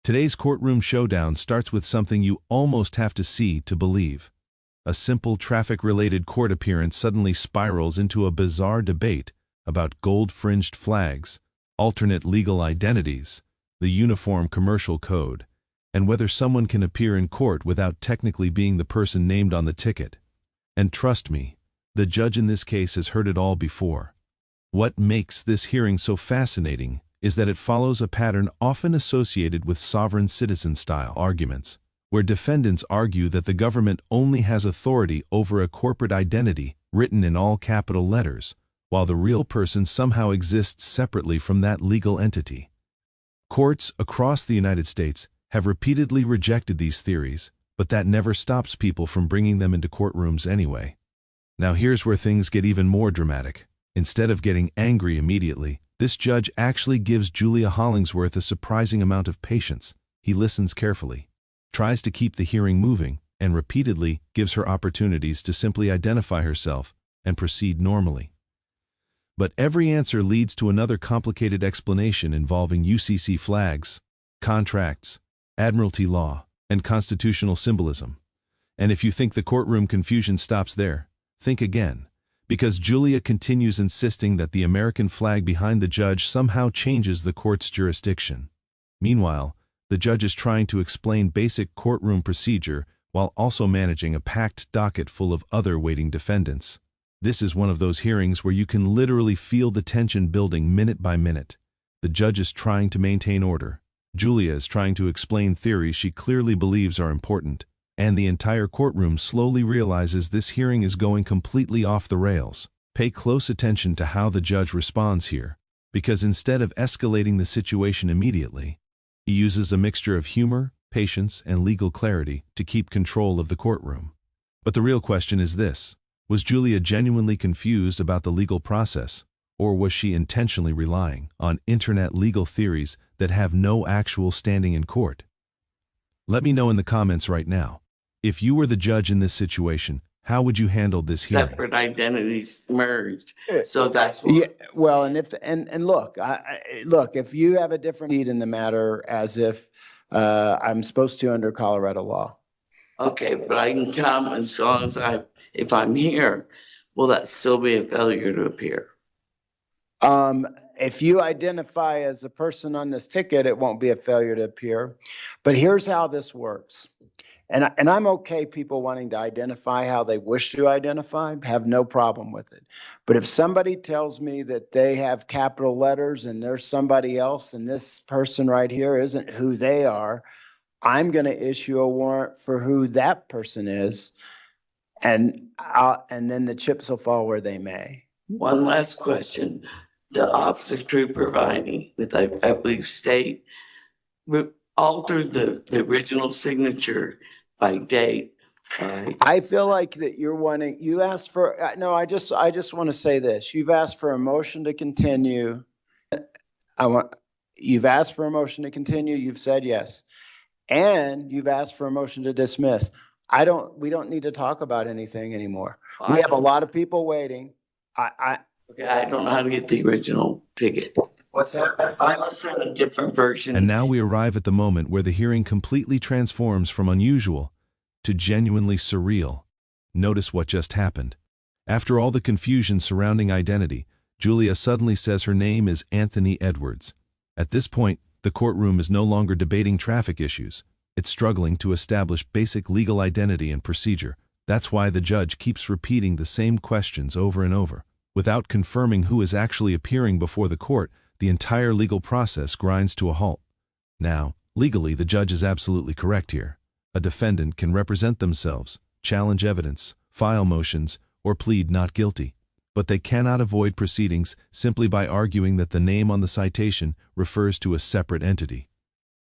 Today's courtroom showdown starts with something you almost have to see to believe. A simple traffic-related court appearance suddenly spirals into a bizarre debate about gold-fringed flags, alternate legal identities, the Uniform Commercial Code, and whether someone can appear in court without technically being the person named on the ticket. And trust me, the judge in this case has heard it all before. What makes this hearing so fascinating is that it follows a pattern often associated with sovereign citizen-style arguments, where defendants argue that the government only has authority over a corporate identity written in all capital letters, while the real person somehow exists separately from that legal entity. Courts across the United States have repeatedly rejected these theories, but that never stops people from bringing them into courtrooms anyway. Now here's where things get even more dramatic. Instead of getting angry immediately, this judge actually gives Julia Hollingsworth a surprising amount of patience. He listens carefully, tries to keep the hearing moving, and repeatedly gives her opportunities to simply identify herself and proceed normally. But every answer leads to another complicated explanation involving UCC flags, contracts, admiralty law, and constitutional symbolism. And if you think the courtroom confusion stops there, think again, because Julia continues insisting that the American flag behind the judge somehow changes the court's jurisdiction. Meanwhile, the judge is trying to explain basic courtroom procedure while also managing a packed docket full of other waiting defendants. This is one of those hearings where you can literally feel the tension building minute by minute. The judge is trying to maintain order. Julia is trying to explain theories she clearly believes are important, and the entire courtroom slowly realizes this hearing is going completely off the rails. Pay close attention to how the judge responds here, because instead of escalating the situation immediately, he uses a mixture of humor, patience, and legal clarity to keep control of the courtroom. But the real question is this: was Julia genuinely confused about the legal process, or was she intentionally relying on internet legal theories that have no actual standing in court? Let me know in the comments right now. If you were the judge in this situation, how would you handle this hearing? Separate identities merged. So that's what. Yeah, well, and look, look, if you have a different need in the matter, as if I'm supposed to under Colorado law. Okay, but I can come as long as if I'm here, will that still be a failure to appear? If you identify as a person on this ticket, it won't be a failure to appear. But here's how this works. And I'm okay people wanting to identify how they wish to identify, have no problem with it. But if somebody tells me that they have capital letters and there's somebody else and this person right here isn't who they are, I'm going to issue a warrant for who that person is, and then the chips will fall where they may. One last question. The officer trooper providing with, I believe, state altered the original signature by date. I feel like that you asked for, no, I just want to say this. You've asked for a motion to continue. You've asked for a motion to continue. You've said yes. And you've asked for a motion to dismiss. We don't need to talk about anything anymore. We have a lot of people waiting. Okay, I don't know how to get the original ticket. What's that? I must have a different version. And now we arrive at the moment where the hearing completely transforms from unusual to genuinely surreal. Notice what just happened. After all the confusion surrounding identity, Julia suddenly says her name is Anthony Edwards. At this point, the courtroom is no longer debating traffic issues. It's struggling to establish basic legal identity and procedure. That's why the judge keeps repeating the same questions over and over. Without confirming who is actually appearing before the court, the entire legal process grinds to a halt. Now, legally, the judge is absolutely correct here. A defendant can represent themselves, challenge evidence, file motions, or plead not guilty. But they cannot avoid proceedings simply by arguing that the name on the citation refers to a separate entity.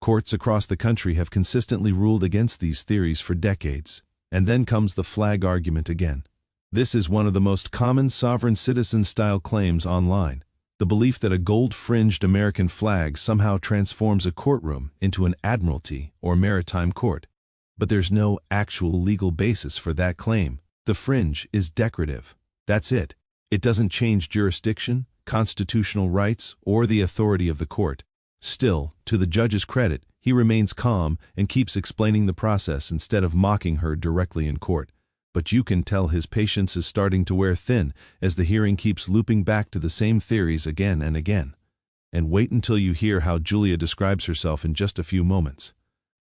Courts across the country have consistently ruled against these theories for decades. And then comes the flag argument again. This is one of the most common sovereign citizen-style claims online. The belief that a gold-fringed American flag somehow transforms a courtroom into an admiralty or maritime court. But there's no actual legal basis for that claim. The fringe is decorative. That's it. It doesn't change jurisdiction, constitutional rights, or the authority of the court. Still, to the judge's credit, he remains calm and keeps explaining the process instead of mocking her directly in court. But you can tell his patience is starting to wear thin as the hearing keeps looping back to the same theories again and again. And wait until you hear how Julia describes herself in just a few moments,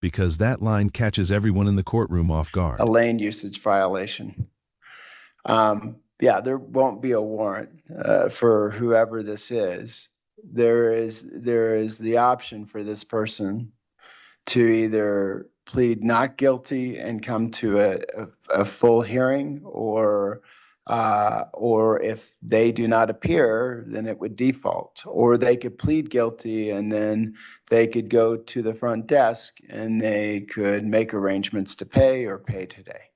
because that line catches everyone in the courtroom off guard. A lane usage violation. Yeah, there won't be a warrant for whoever this is. There is the option for this person to either plead not guilty and come to a full hearing, or if they do not appear, then it would default. Or they could plead guilty and then they could go to the front desk and they could make arrangements to pay or pay today.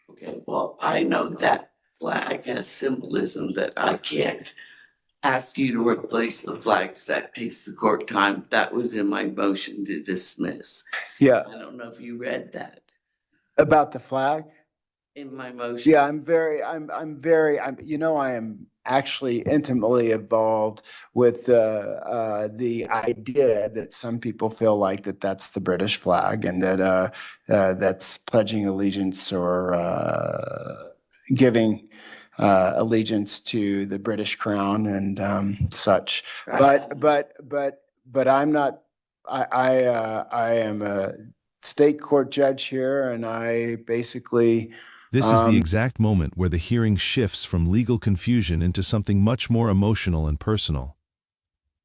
Okay, well, I know that flag has symbolism that I can't ask you to replace the flags. That takes the court time. That was in my motion to dismiss. Yeah. I don't know if you read that About the flag? in my motion. Yeah, I am actually intimately involved with the idea that some people feel like that's the British flag, and that that's pledging allegiance or giving allegiance to the British crown and such. Right. But I'm not. I am a state court judge here, and I basically. This is the exact moment where the hearing shifts from legal confusion into something much more emotional and personal.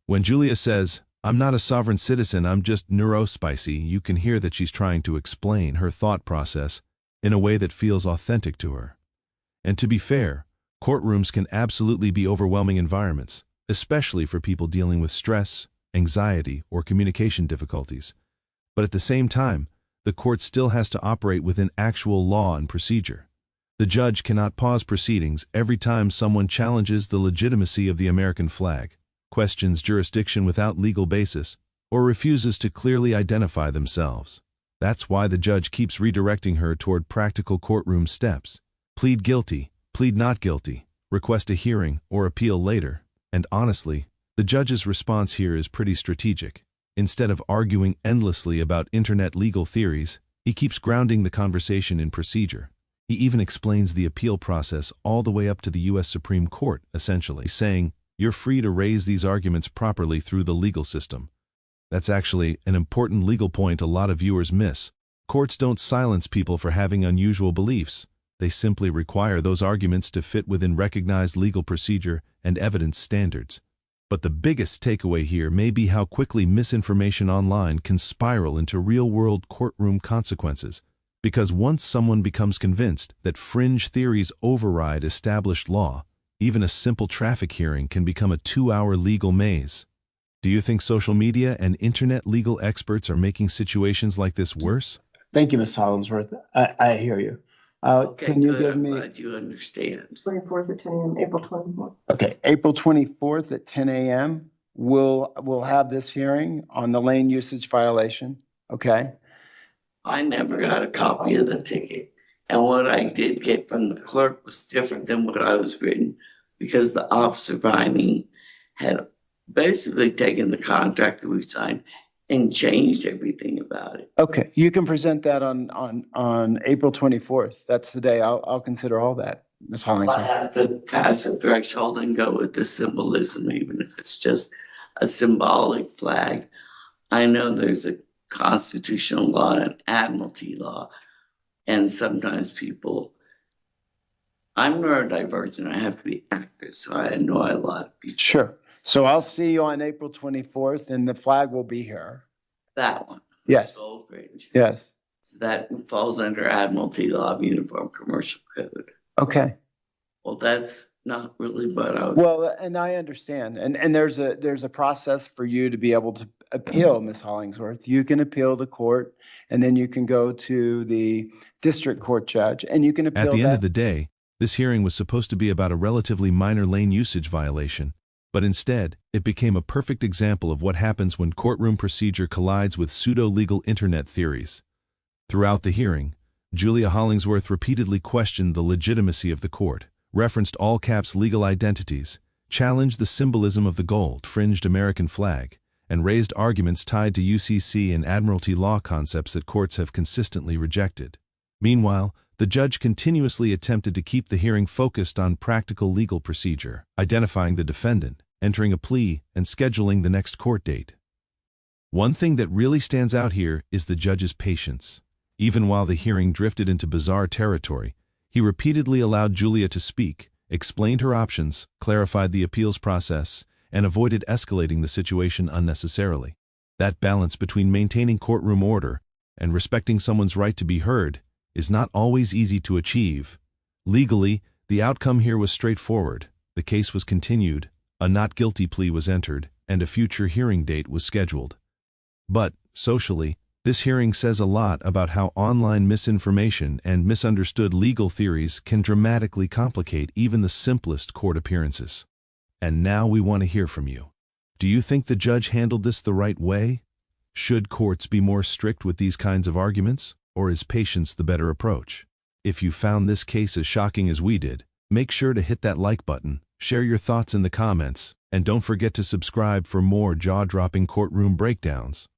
When Julia says, "I'm not a sovereign citizen, I'm just neurospicy," you can hear that she's trying to explain her thought process in a way that feels authentic to her. And to be fair, courtrooms can absolutely be overwhelming environments, especially for people dealing with stress, anxiety, or communication difficulties. But at the same time, the court still has to operate within actual law and procedure. The judge cannot pause proceedings every time someone challenges the legitimacy of the American flag, questions jurisdiction without legal basis, or refuses to clearly identify themselves. That's why the judge keeps redirecting her toward practical courtroom steps. Plead guilty, plead not guilty, request a hearing, or appeal later. And honestly, the judge's response here is pretty strategic. Instead of arguing endlessly about internet legal theories, he keeps grounding the conversation in procedure. He even explains the appeal process all the way up to the U.S. Supreme Court, essentially saying, "You're free to raise these arguments properly through the legal system." That's actually an important legal point a lot of viewers miss. Courts don't silence people for having unusual beliefs. They simply require those arguments to fit within recognized legal procedure and evidence standards. But the biggest takeaway here may be how quickly misinformation online can spiral into real-world courtroom consequences. Because once someone becomes convinced that fringe theories override established law, even a simple traffic hearing can become a 2-hour legal maze. Do you think social media and internet legal experts are making situations like this worse? Thank you, Ms. Hollingsworth. I hear you. Okay, Can you good. give I'm me? glad you understand. 24th at 10 a.m., April 24th. Okay, April 24th at 10 a.m. We'll have this hearing on the lane usage violation. Okay. I never got a copy of the ticket. And what I did get from the clerk was different than what I was written, because the officer finding had basically taken the contract that we signed and changed everything about it. Okay, you can present that on April 24th. That's the day. I'll consider all that, Ms. I Hollingsworth. have to pass a threshold and go with the symbolism, even if it's just a symbolic flag. I know there's a constitutional law and admiralty law, and sometimes people, I'm neurodivergent, I have to be active, so I annoy a lot of people. Sure. So I'll see you on April 24th, and the flag will be here. That one. Yes. Gold Fringe. Yes. That falls under admiralty law of uniform commercial code. Okay. Well, that's not really what I was. Well, and I understand. And there's a process for you to be able to appeal, Ms. Hollingsworth. You can appeal the court, and then you can go to the district court judge, and you can appeal At the end that. of the day, this hearing was supposed to be about a relatively minor lane usage violation, but instead, it became a perfect example of what happens when courtroom procedure collides with pseudo-legal internet theories. Throughout the hearing, Julia Hollingsworth repeatedly questioned the legitimacy of the court, referenced all caps legal identities, challenged the symbolism of the gold-fringed American flag, and raised arguments tied to UCC and admiralty law concepts that courts have consistently rejected. Meanwhile, the judge continuously attempted to keep the hearing focused on practical legal procedure, identifying the defendant, entering a plea, and scheduling the next court date. One thing that really stands out here is the judge's patience. Even while the hearing drifted into bizarre territory, he repeatedly allowed Julia to speak, explained her options, clarified the appeals process, and avoided escalating the situation unnecessarily. That balance between maintaining courtroom order and respecting someone's right to be heard is not always easy to achieve. Legally, the outcome here was straightforward. The case was continued, a not guilty plea was entered, and a future hearing date was scheduled. But, socially, this hearing says a lot about how online misinformation and misunderstood legal theories can dramatically complicate even the simplest court appearances. And now we want to hear from you. Do you think the judge handled this the right way? Should courts be more strict with these kinds of arguments, or is patience the better approach? If you found this case as shocking as we did, make sure to hit that like button, share your thoughts in the comments, and don't forget to subscribe for more jaw-dropping courtroom breakdowns.